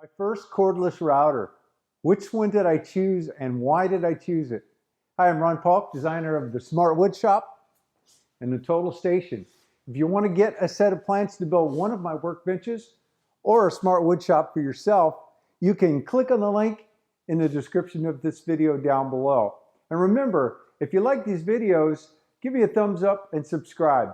My first cordless router. Which one did I choose and why did I choose it? Hi, I'm Ron Paulk, designer of the Smart Wood Shop and the Total Station. If you want to get a set of plans to build one of my workbenches or a smart wood shop for yourself, you can click on the link in the description of this video down below. And remember, if you like these videos, give me a thumbs up and subscribe.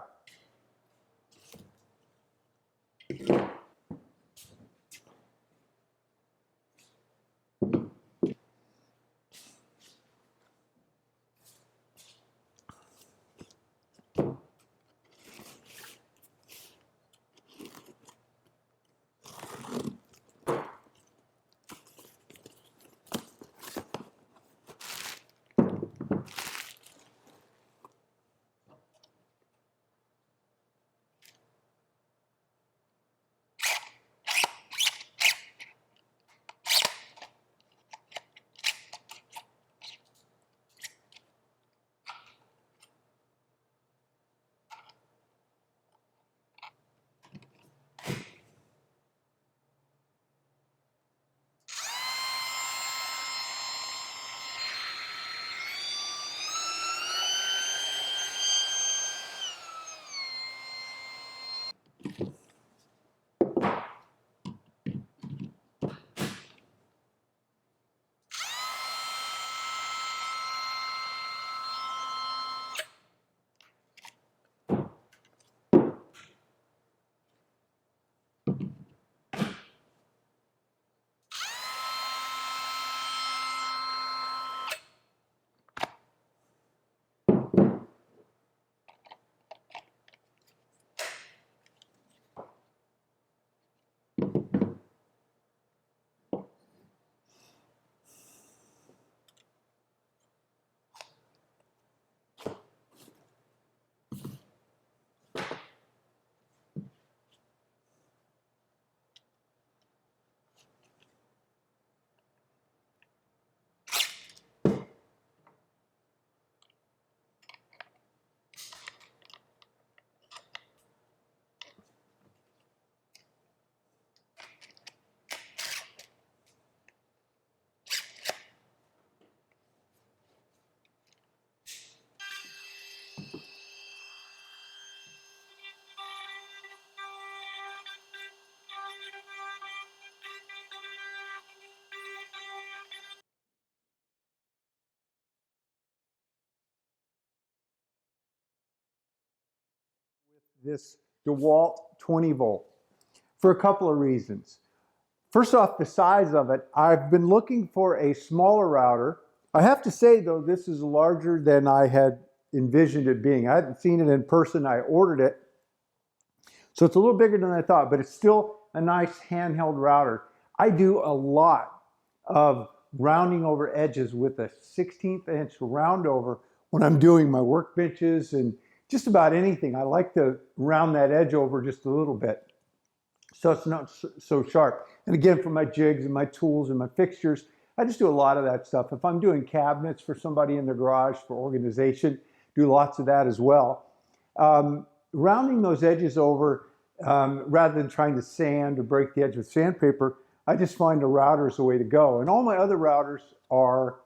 This DeWalt 20 volt for a couple of reasons. First off, the size of it. I've been looking for a smaller router. I have to say though, this is larger than I had envisioned it being. I hadn't seen it in person. I ordered it. So it's a little bigger than I thought, but it's still a nice handheld router. I do a lot of rounding over edges with a 1/16 inch round over when I'm doing my workbenches and just about anything. I like to round that edge over just a little bit so it's not so sharp. And again, for my jigs and my tools and my fixtures, I just do a lot of that stuff. If I'm doing cabinets for somebody in their garage for organization, do lots of that as well. Rounding those edges over, rather than trying to sand or break the edge with sandpaper, I just find a router is the way to go. And all my other routers are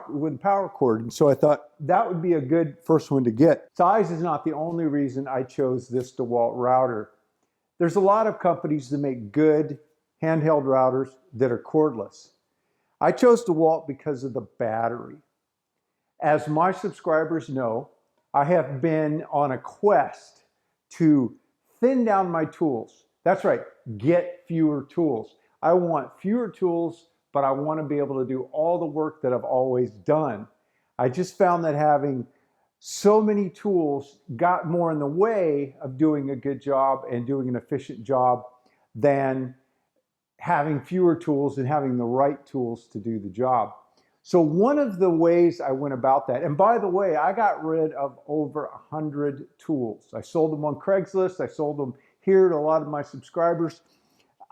with power cord. And so I thought that would be a good first one to get. Size is not the only reason I chose this DeWalt router. There's a lot of companies that make good handheld routers that are cordless. I chose DeWalt because of the battery. As my subscribers know, I have been on a quest to thin down my tools. That's right, get fewer tools. I want fewer tools, but I want to be able to do all the work that I've always done. I just found that having so many tools got more in the way of doing a good job and doing an efficient job than having fewer tools and having the right tools to do the job. So one of the ways I went about that, and by the way, I got rid of over 100 tools. I sold them on Craigslist. I sold them here to a lot of my subscribers.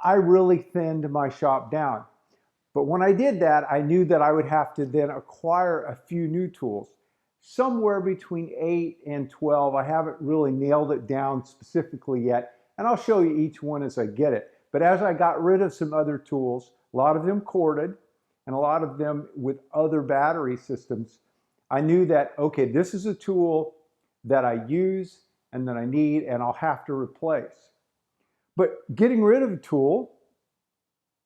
I really thinned my shop down. But when I did that, I knew that I would have to then acquire a few new tools, somewhere between 8 and 12. I haven't really nailed it down specifically yet, and I'll show you each one as I get it. But as I got rid of some other tools, a lot of them corded and a lot of them with other battery systems, I knew that, okay, this is a tool that I use and that I need and I'll have to replace. But getting rid of a tool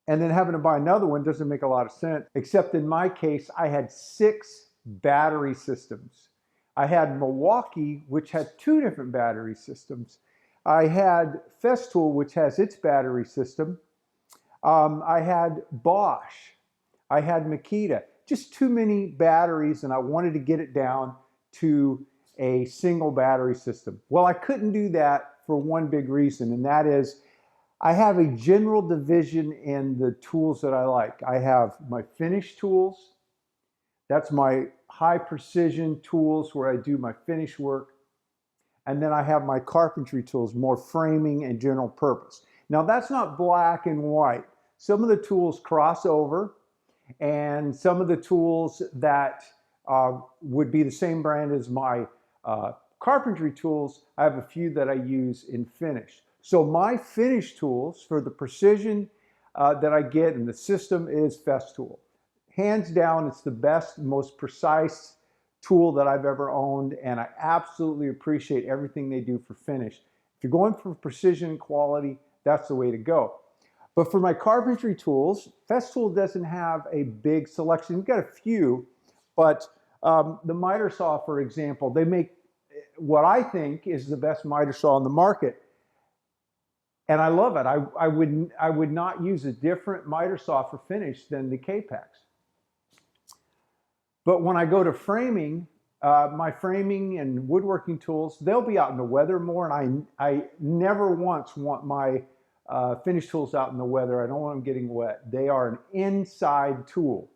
and then having to buy another one doesn't make a lot of sense, except in my case, I had 6 battery systems. I had Milwaukee, which had 2 different battery systems. I had Festool, which has its battery system. I had Bosch. I had Makita. Just too many batteries, and I wanted to get it down to a single battery system. Well, I couldn't do that for one big reason, and that is I have a general division in the tools that I like. I have my finish tools. That's my high precision tools where I do my finish work. And then I have my carpentry tools, more framing and general purpose. Now that's not black and white. Some of the tools cross over, and some of the tools that would be the same brand as my carpentry tools, I have a few that I use in finish. So my finish tools for the precision that I get in the system is Festool. Hands down, it's the best, most precise tool that I've ever owned, and I absolutely appreciate everything they do for finish. If you're going for precision and quality, that's the way to go. But for my carpentry tools, Festool doesn't have a big selection. We've got a few, but the miter saw, for example, they make what I think is the best miter saw on the market. And I love it. I would not use a different miter saw for finish than the Kapex. But when I go to framing, my framing and woodworking tools, they'll be out in the weather more, and I never once want my finish tools out in the weather. I don't want them getting wet. They are an inside tool.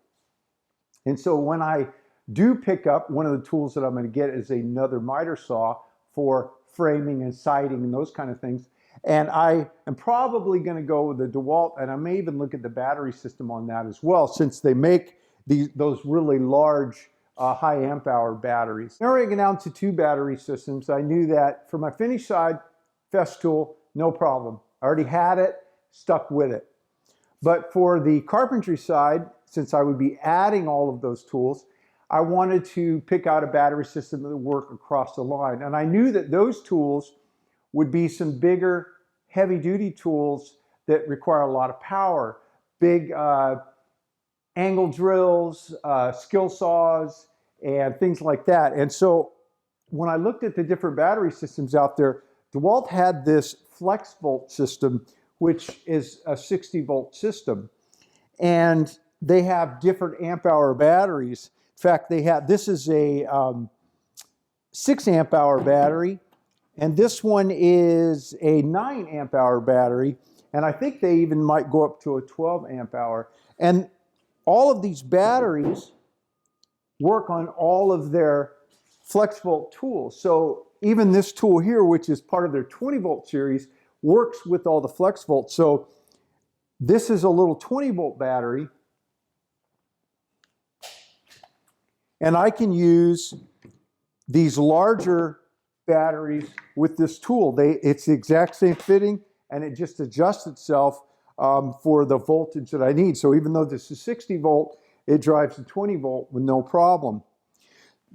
And so when I do pick up, one of the tools that I'm going to get is another miter saw for framing and siding and those kind of things. And I am probably going to go with the DeWalt, and I may even look at the battery system on that as well, since they make those really large high amp hour batteries. Narrowing it down to 2 battery systems, I knew that for my finish side, Festool, no problem. I already had it, stuck with it. But for the carpentry side, since I would be adding all of those tools, I wanted to pick out a battery system that would work across the line. And I knew that those tools would be some bigger, heavy-duty tools that require a lot of power. Big angle drills, skill saws, and things like that. And so when I looked at the different battery systems out there, DeWalt had this flex volt system, which is a 60-volt system. And they have different amp hour batteries. In fact, this is a 6 amp hour battery, and this one is a 9 amp hour battery. And I think they even might go up to a 12 amp hour. And all of these batteries work on all of their flex volt tools. So even this tool here, which is part of their 20 volt series, works with all the flex volts. So this is a little 20 volt battery, and I can use these larger batteries with this tool. It's the exact same fitting, and it just adjusts itself for the voltage that I need. So even though this is 60 volt, it drives to 20 volt with no problem.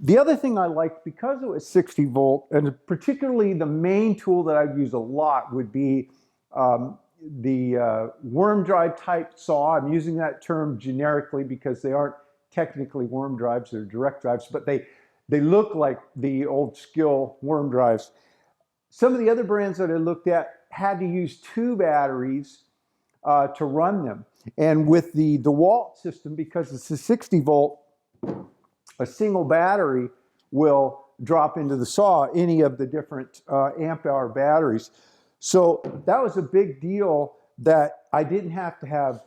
The other thing I liked, because it was 60 volt, and particularly the main tool that I'd use a lot would be the worm drive type saw. I'm using that term generically because they aren't technically worm drives, they're direct drives, but they look like the old Skill worm drives. Some of the other brands that I looked at had to use 2 batteries to run them. And with the DeWalt system, because it's a 60 volt, a single battery will drop into the saw any of the different amp hour batteries. So that was a big deal, that I didn't have to have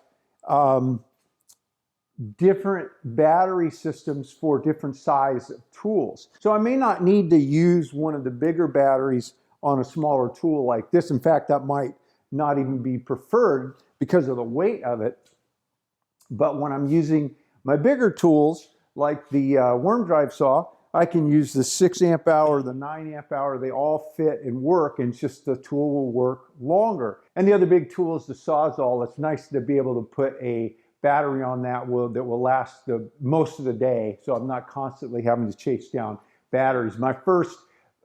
different battery systems for different size of tools. So I may not need to use one of the bigger batteries on a smaller tool like this. In fact, that might not even be preferred because of the weight of it. But when I'm using my bigger tools, like the worm drive saw, I can use the 6 amp hour, the 9 amp hour, they all fit and work, and it's just the tool will work longer. And the other big tool is the Sawzall. It's nice to be able to put a battery on that will last the most of the day, so I'm not constantly having to chase down batteries. My first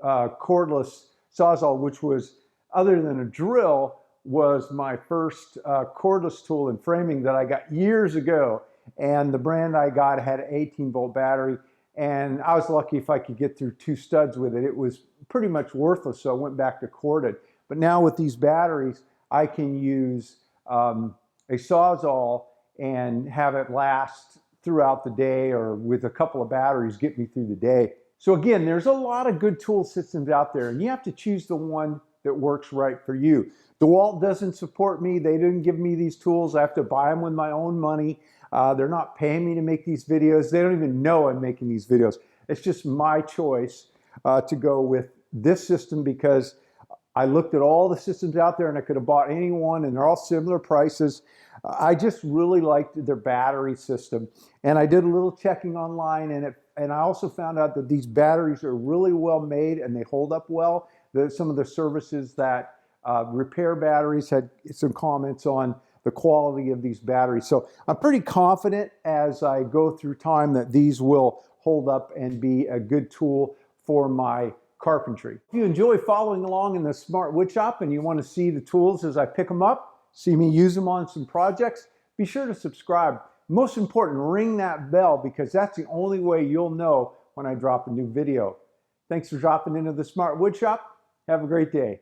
cordless Sawzall, which was, other than a drill, was my first cordless tool in framing that I got years ago. And the brand I got had an 18-volt battery, and I was lucky if I could get through 2 studs with it. It was pretty much worthless, so I went back to corded. But now with these batteries, I can use a Sawzall and have it last throughout the day, or with a couple of batteries get me through the day. So again, there's a lot of good tool systems out there, and you have to choose the one that works right for you. DeWalt doesn't support me. They didn't give me these tools. I have to buy them with my own money. They're not paying me to make these videos. They don't even know I'm making these videos. It's just my choice to go with this system, because I looked at all the systems out there and I could have bought any one, and they're all similar prices. I just really liked their battery system. And I did a little checking online, and I also found out that these batteries are really well made and they hold up well. Some of the services that repair batteries had some comments on the quality of these batteries. So I'm pretty confident as I go through time that these will hold up and be a good tool for my carpentry. If you enjoy following along in the Smart Wood Shop and you want to see the tools as I pick them up, see me use them on some projects, be sure to subscribe. Most important, ring that bell, because that's the only way you'll know when I drop a new video. Thanks for dropping into the Smart Wood Shop. Have a great day.